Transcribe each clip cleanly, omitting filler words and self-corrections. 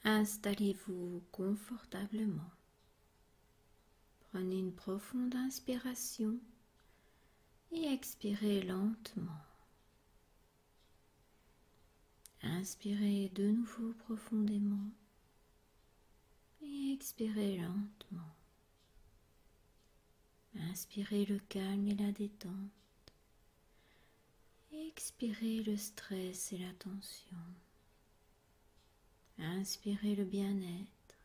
Installez-vous confortablement. Prenez une profonde inspiration et expirez lentement. Inspirez de nouveau profondément et expirez lentement. Inspirez le calme et la détente. Expirez le stress et la tension. Inspirez le bien-être.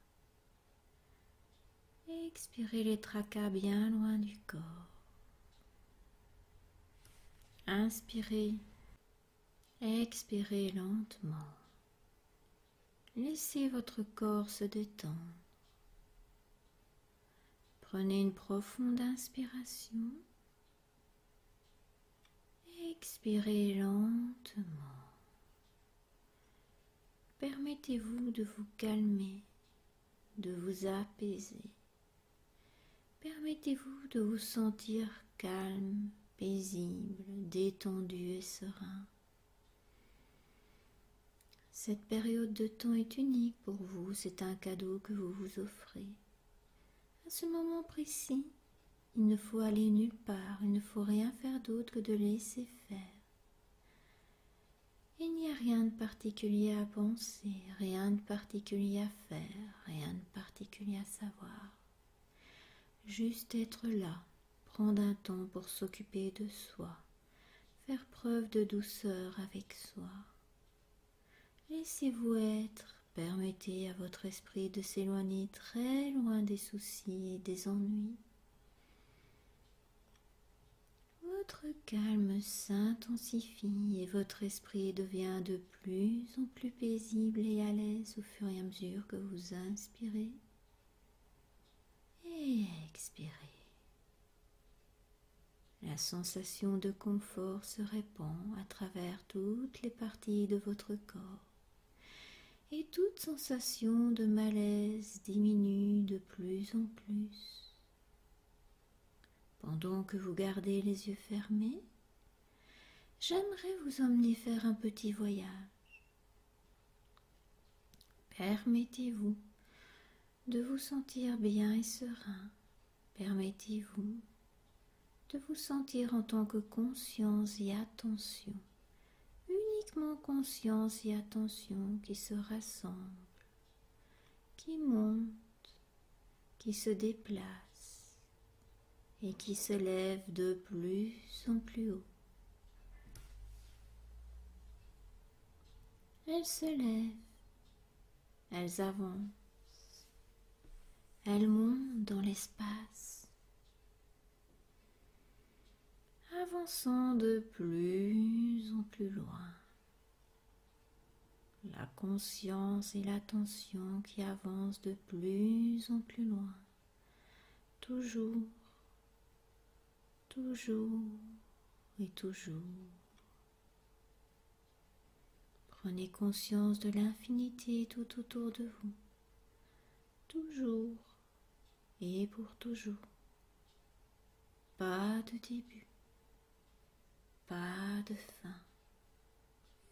Expirez les tracas bien loin du corps. Inspirez, expirez lentement. Laissez votre corps se détendre. Prenez une profonde inspiration. Expirez lentement. Permettez-vous de vous calmer, de vous apaiser. Permettez-vous de vous sentir calme, paisible, détendu et serein. Cette période de temps est unique pour vous, c'est un cadeau que vous vous offrez. À ce moment précis, il ne faut aller nulle part, il ne faut rien faire d'autre que de laisser faire. Il n'y a rien de particulier à penser, rien de particulier à faire, rien de particulier à savoir. Juste être là, prendre un temps pour s'occuper de soi, faire preuve de douceur avec soi. Laissez-vous être, permettez à votre esprit de s'éloigner très loin des soucis et des ennuis. Votre calme s'intensifie et votre esprit devient de plus en plus paisible et à l'aise au fur et à mesure que vous inspirez et expirez. La sensation de confort se répand à travers toutes les parties de votre corps et toute sensation de malaise diminue de plus en plus. Pendant que vous gardez les yeux fermés, j'aimerais vous emmener faire un petit voyage. Permettez-vous de vous sentir bien et serein. Permettez-vous de vous sentir en tant que conscience et attention. Uniquement conscience et attention qui se rassemblent, qui montent, qui se déplacent et qui se lèvent de plus en plus haut. Elles se lèvent, elles avancent, elles montent dans l'espace, avançant de plus en plus loin. La conscience et l'attention qui avancent de plus en plus loin, toujours, toujours et toujours. Prenez conscience de l'infinité tout autour de vous, toujours et pour toujours. Pas de début, pas de fin,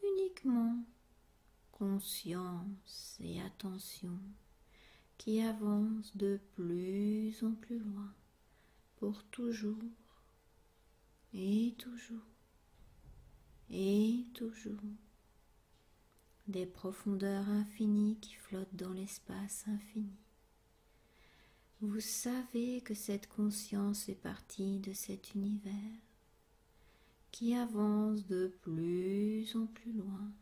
uniquement conscience et attention qui avancent de plus en plus loin, pour toujours et toujours et toujours. Des profondeurs infinies qui flottent dans l'espace infini. Vous savez que cette conscience fait partie de cet univers qui avance de plus en plus loin,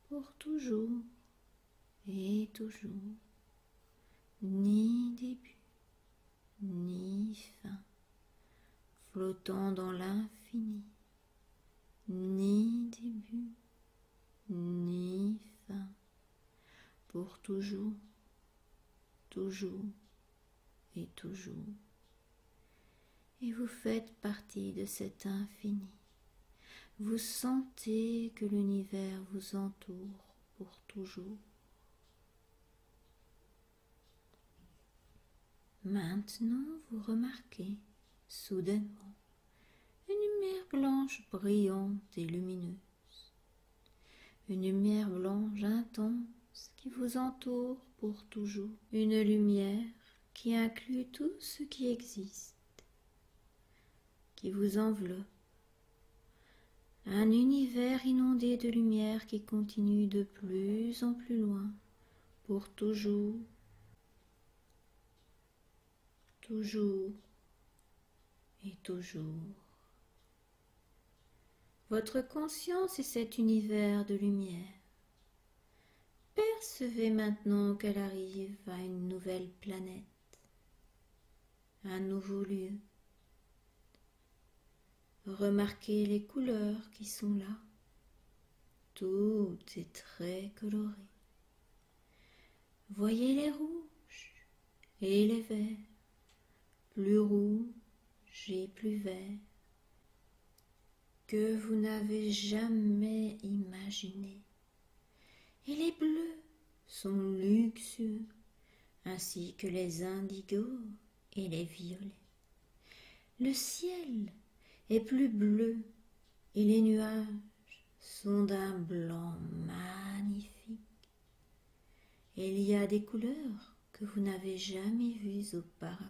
pour toujours et toujours. Ni début, ni fin, flottant dans l'infini. Ni début, ni fin, pour toujours, toujours et toujours. Et vous faites partie de cet infini. Vous sentez que l'univers vous entoure pour toujours. Maintenant, vous remarquez, soudainement, une lumière blanche brillante et lumineuse. Une lumière blanche intense qui vous entoure pour toujours. Une lumière qui inclut tout ce qui existe, qui vous enveloppe. Un univers inondé de lumière qui continue de plus en plus loin, pour toujours, toujours et toujours. Votre conscience est cet univers de lumière. Percevez maintenant qu'elle arrive à une nouvelle planète, un nouveau lieu. Remarquez les couleurs qui sont là. Tout est très coloré. Voyez les rouges et les verts, plus rouges et plus verts, que vous n'avez jamais imaginé. Et les bleus sont luxueux, ainsi que les indigos et les violets. Le ciel est plus bleu et les nuages sont d'un blanc magnifique. Il y a des couleurs que vous n'avez jamais vues auparavant.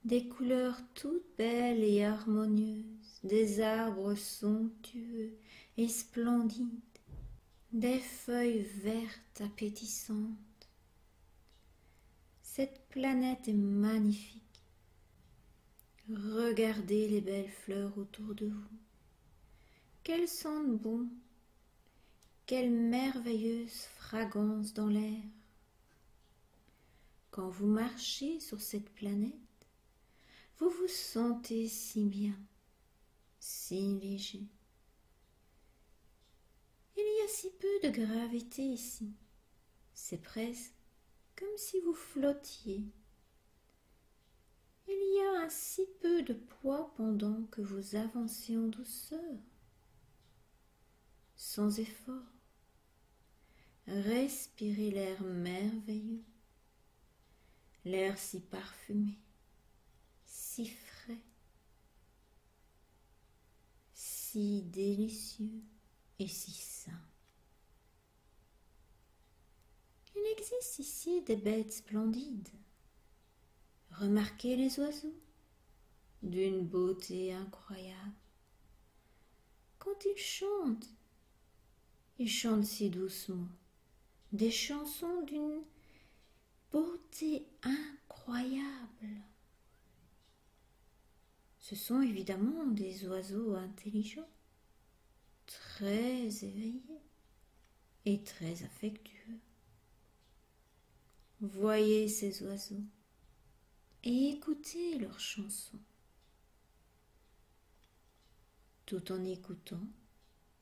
Des couleurs toutes belles et harmonieuses, des arbres somptueux et splendides, des feuilles vertes appétissantes. Cette planète est magnifique. Regardez les belles fleurs autour de vous. Qu'elles sentent bon, quelle merveilleuse fragrance dans l'air. Quand vous marchez sur cette planète, vous vous sentez si bien, si léger. Il y a si peu de gravité ici. C'est presque comme si vous flottiez. Il y a un si peu de poids pendant que vous avancez en douceur, sans effort. Respirez l'air merveilleux, l'air si parfumé, si frais, si délicieux et si sain. Il existe ici des bêtes splendides. Remarquez les oiseaux, d'une beauté incroyable. Quand ils chantent si doucement, des chansons d'une beauté incroyable. Ce sont évidemment des oiseaux intelligents, très éveillés et très affectueux. Voyez ces oiseaux et écoutez leurs chansons. Tout en écoutant,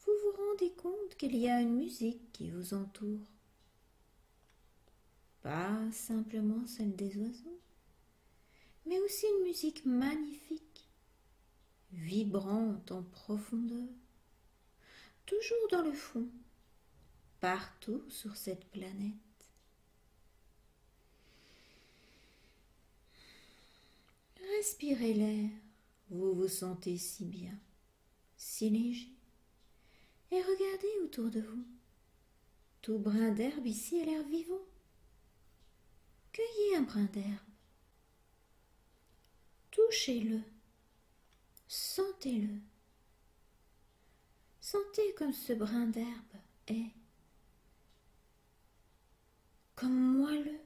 vous vous rendez compte qu'il y a une musique qui vous entoure. Pas simplement celle des oiseaux, mais aussi une musique magnifique, vibrante en profondeur, toujours dans le fond, partout sur cette planète. Respirez l'air, vous vous sentez si bien, si léger. Et regardez autour de vous. Tout brin d'herbe ici a l'air vivant. Cueillez un brin d'herbe. Touchez-le. Sentez-le. Sentez comme ce brin d'herbe est. Comme moelleux.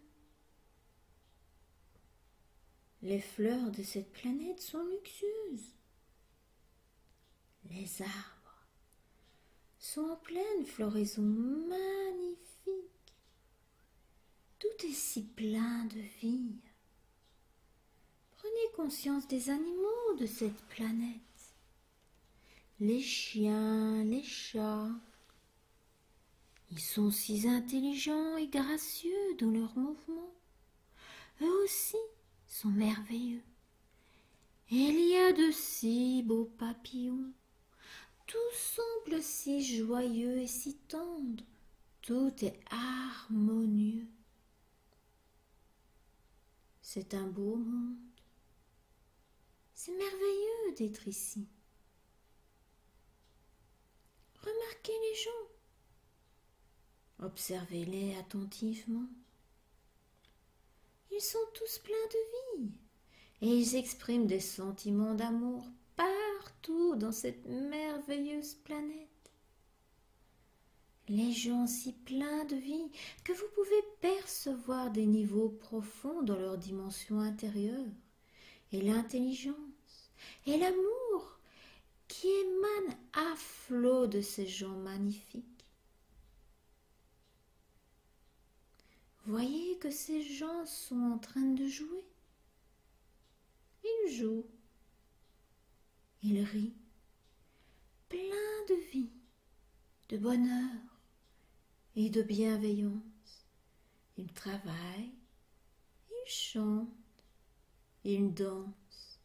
Les fleurs de cette planète sont luxueuses. Les arbres sont en pleine floraison magnifique. Tout est si plein de vie. Prenez conscience des animaux de cette planète. Les chiens, les chats. Ils sont si intelligents et gracieux dans leurs mouvements. Eux aussi sont merveilleux. Et il y a de si beaux papillons. Tout semble si joyeux et si tendre. Tout est harmonieux. C'est un beau monde. C'est merveilleux d'être ici. Remarquez les gens. Observez-les attentivement. Ils sont tous pleins de vie et ils expriment des sentiments d'amour partout dans cette merveilleuse planète. Les gens si pleins de vie que vous pouvez percevoir des niveaux profonds dans leur dimension intérieure et l'intelligence et l'amour qui émanent à flot de ces gens magnifiques. Voyez que ces gens sont en train de jouer. Ils jouent. Ils rient. Plein de vie, de bonheur et de bienveillance. Ils travaillent. Ils chantent. Ils dansent.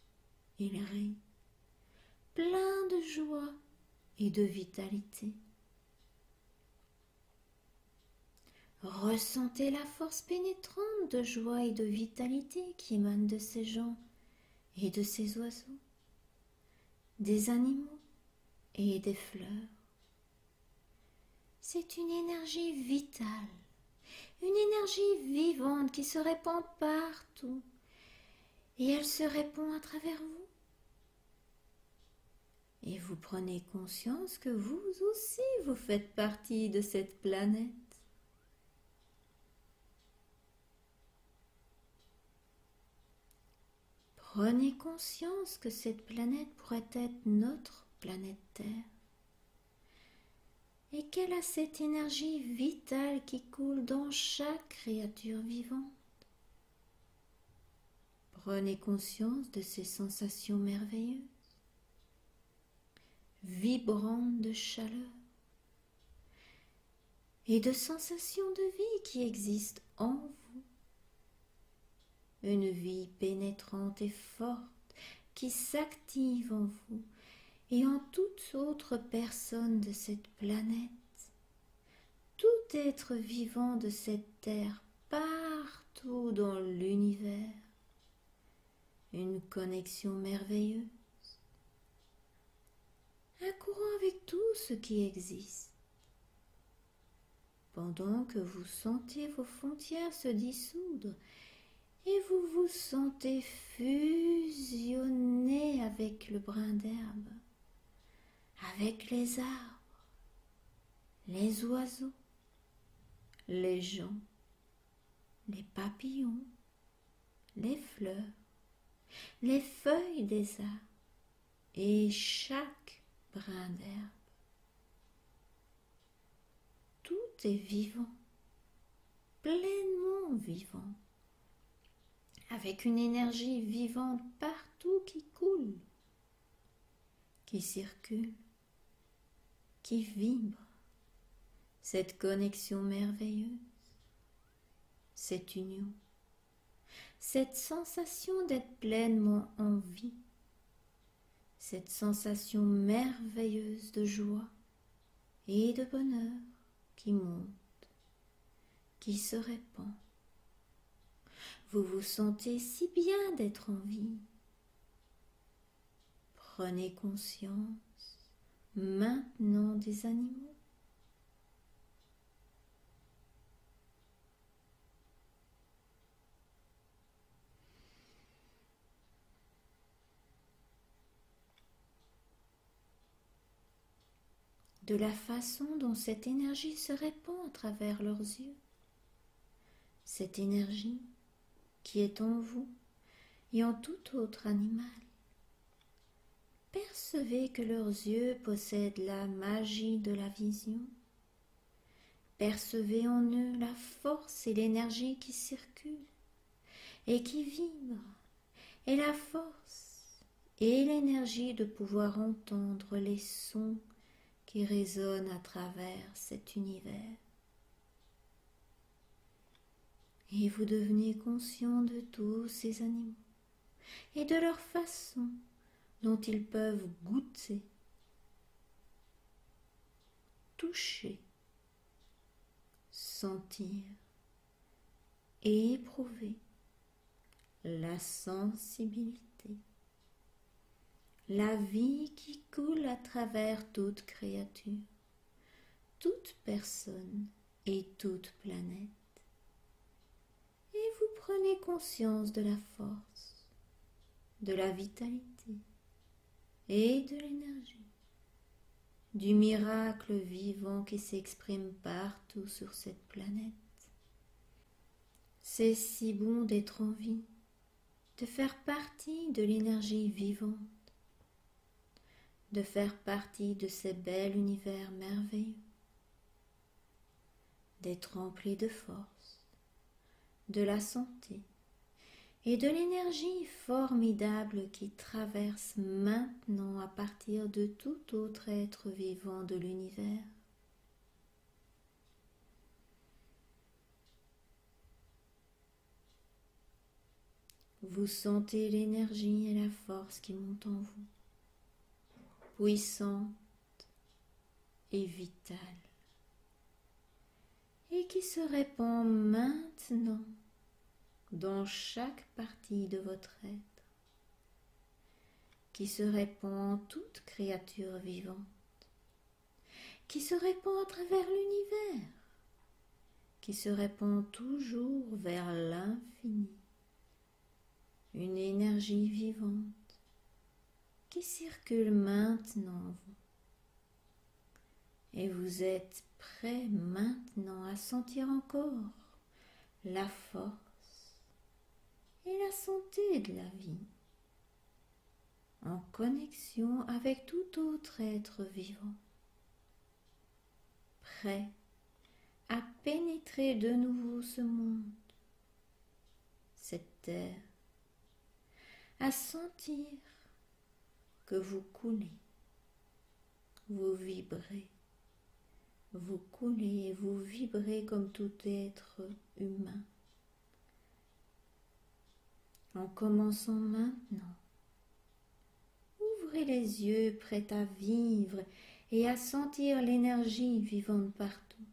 Ils rient. Plein de joie et de vitalité. Ressentez la force pénétrante de joie et de vitalité qui émane de ces gens et de ces oiseaux, des animaux et des fleurs. C'est une énergie vitale, une énergie vivante qui se répand partout et elle se répand à travers vous. Et vous prenez conscience que vous aussi vous faites partie de cette planète. Prenez conscience que cette planète pourrait être notre planète Terre et qu'elle a cette énergie vitale qui coule dans chaque créature vivante. Prenez conscience de ces sensations merveilleuses, vibrantes de chaleur et de sensations de vie qui existent en vous. Une vie pénétrante et forte qui s'active en vous et en toute autre personne de cette planète. Tout être vivant de cette terre partout dans l'univers. Une connexion merveilleuse. Un courant avec tout ce qui existe. Pendant que vous sentez vos frontières se dissoudre et vous vous sentez fusionner avec le brin d'herbe, avec les arbres, les oiseaux, les gens, les papillons, les fleurs, les feuilles des arbres et chaque brin d'herbe. Tout est vivant, pleinement vivant, avec une énergie vivante partout qui coule, qui circule, qui vibre, cette connexion merveilleuse, cette union, cette sensation d'être pleinement en vie, cette sensation merveilleuse de joie et de bonheur qui monte, qui se répand. Vous vous sentez si bien d'être en vie. Prenez conscience maintenant des animaux. De la façon dont cette énergie se répand à travers leurs yeux. Cette énergie qui est en vous et en tout autre animal. Percevez que leurs yeux possèdent la magie de la vision. Percevez en eux la force et l'énergie qui circulent et qui vibrent, et la force et l'énergie de pouvoir entendre les sons qui résonnent à travers cet univers. Et vous devenez conscient de tous ces animaux et de leur façon dont ils peuvent goûter, toucher, sentir et éprouver la sensibilité, la vie qui coule à travers toute créature, toute personne et toute planète. Et vous prenez conscience de la force, de la vitalité et de l'énergie, du miracle vivant qui s'exprime partout sur cette planète. C'est si bon d'être en vie, de faire partie de l'énergie vivante, de faire partie de ces bels univers merveilleux, d'être rempli de force, de la santé et de l'énergie formidable qui traverse maintenant à partir de tout autre être vivant de l'univers. Vous sentez l'énergie et la force qui montent en vous, puissante et vitale, et qui se répand maintenant dans chaque partie de votre être, qui se répand en toute créature vivante, qui se répand à travers l'univers, qui se répand toujours vers l'infini. Une énergie vivante qui circule maintenant en vous. Et vous êtes prêt maintenant à sentir encore la force et la santé de la vie, en connexion avec tout autre être vivant, prêt à pénétrer de nouveau ce monde, cette terre, à sentir que vous coulez, vous vibrez, vous coulez et vous vibrez comme tout être humain. En commençant maintenant, ouvrez les yeux prêts à vivre et à sentir l'énergie vivante partout.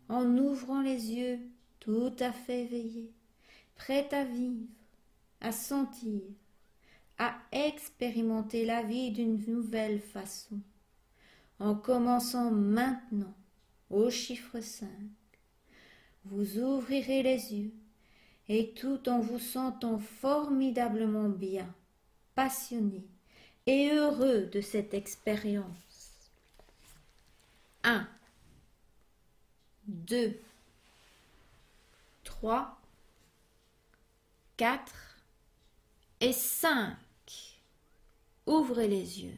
En ouvrant les yeux tout à fait éveillés, prêts à vivre, à sentir, à expérimenter la vie d'une nouvelle façon, en commençant maintenant au chiffre 5. Vous ouvrirez les yeux et tout en vous sentant formidablement bien, passionné et heureux de cette expérience. 1, 2, 3, 4 et 5. Ouvrez les yeux.